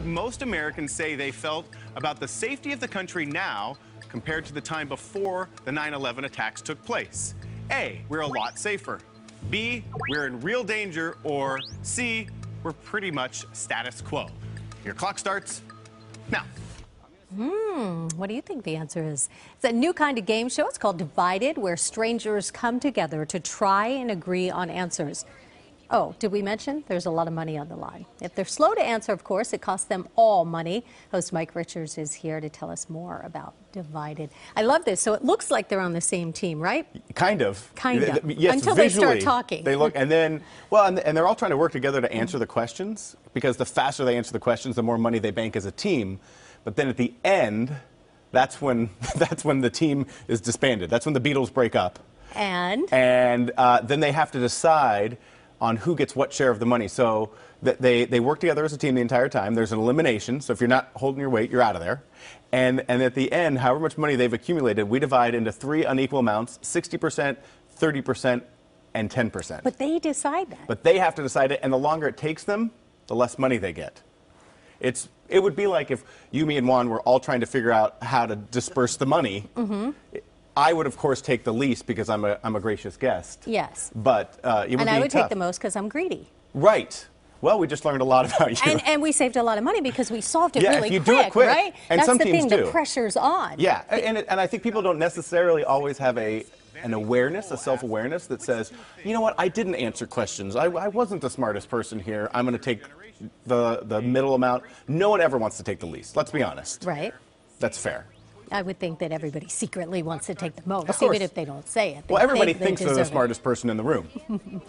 Most Americans say they felt about the safety of the country now compared to the time before the 9/11 attacks took place? A, we're a lot safer. B, we're in real danger. Or C, we're pretty much status quo. Your clock starts now. What do you think the answer is? It's a new kind of game show. It's called Divided, where strangers come together to try and agree on answers. Oh, did we mention there's a lot of money on the line? If they're slow to answer, of course, it costs them all money. Host Mike Richards is here to tell us more about Divided. I love this. So it looks like they're on the same team, right? Kind of. Kind of. Yes, until visually, they start talking. They look, and then, well, and they're all trying to work together to answer the questions, because the faster they answer the questions, the more money they bank as a team. But then at the end, that's when the team is disbanded. That's when the Beatles break up. And then they have to decide on who gets what share of the money. So they work together as a team the entire time. There's an elimination. So if you're not holding your weight, you're out of there. And at the end, however much money they've accumulated, we divide into 3 unequal amounts: 60%, 30%, and 10%. But they decide that. But they have to decide it, and the longer it takes them, the less money they get. It would be like if you, me, and Juan were all trying to figure out how to disperse the money. I would, of course, take the least because I'm a gracious guest. Yes. But it would be And I would tough. take the most because I'm greedy. Right. Well, we just learned a lot about you. And we saved a lot of money because we solved it yeah, really if you quick, do it quick, right? And that's some the teams thing, do. the pressure's on. Yeah, and I think people don't necessarily always have an awareness, a self-awareness that says, you know what, I didn't answer questions. I wasn't the smartest person here. I'm going to take the middle amount. No one ever wants to take the least. Let's be honest. Right. That's fair. I would think that everybody secretly wants to take the most, Of course. even if they don't say it. Well, everybody they thinks they're the deserve it. smartest person in the room.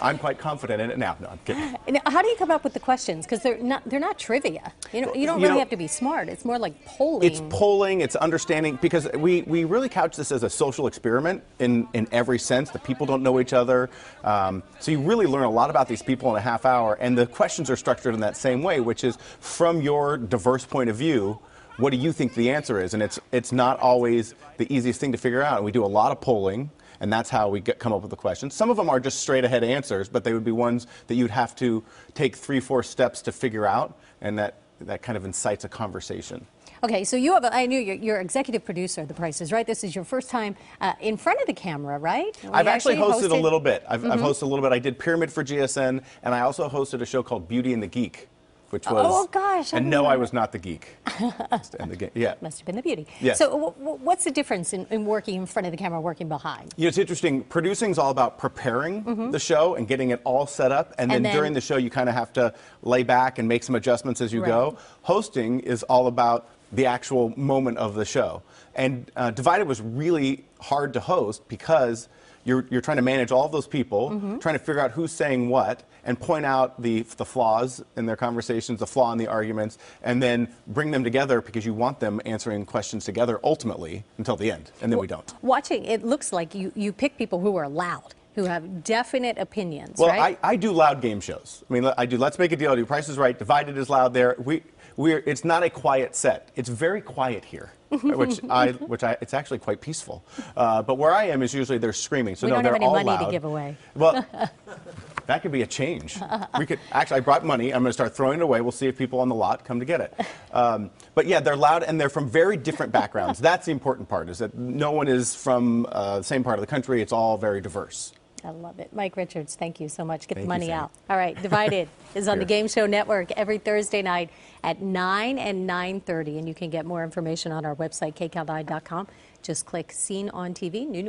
I'm quite confident in it now. No, I'm kidding. Now, how do you come up with the questions? Because they're not trivia. You don't really have to be smart. It's more like polling. It's polling, it's understanding, because we really couch this as a social experiment in every sense. The people don't know each other. So you really learn a lot about these people in a half hour, and the questions are structured in that same way, which is from your diverse point of view, what do you think the answer is? And it's not always the easiest thing to figure out. And we do a lot of polling, and that's how we come up with the questions. Some of them are just straight ahead answers, but they would be ones that you'd have to take 3-4 steps to figure out, and that kind of incites a conversation. Okay, so I knew you're executive producer of The Price is Right. This is your first time in front of the camera, right? I've actually hosted a little bit. I've hosted a little bit. I did Pyramid for GSN, and I also hosted a show called Beauty and the Geek, which was... Oh, gosh. And no, I was not the geek. Yeah. Must have been the beauty. Yes. So what's the difference in working in front of the camera, working behind? You know, it's interesting. Producing is all about preparing the show and getting it all set up. And then during the show, you kind of have to lay back and make some adjustments as you go. Hosting is all about the actual moment of the show. And Divided was really hard to host because you're trying to manage all of those people, trying to figure out who's saying what, and point out the flaws in their conversations, the flaw in the arguments, and then bring them together because you want them answering questions together ultimately until the end, and then we don't. Watching, it looks like you pick people who are loud, who have definite opinions, well, right? I do loud game shows. I mean, I do Let's Make a Deal, I do Price is Right, Divided is loud there. It's not a quiet set. It's very quiet here, which it's actually quite peaceful. But where I am is usually they're screaming. So we no, don't they're have any all money loud. to give away. Well, that could be a change. We could actually. I brought money. I'm going to start throwing it away. We'll see if people on the lot come to get it. But yeah, they're loud and they're from very different backgrounds. That's the important part. Is that no one is from the same part of the country. It's all very diverse. I love it. Mike Richards, thank you so much. Get the money Sam. out. All right, Divided is on the Game Show Network every Thursday night at 9 and 9:30. And you can get more information on our website, kcal9.com. Just click Seen on TV. New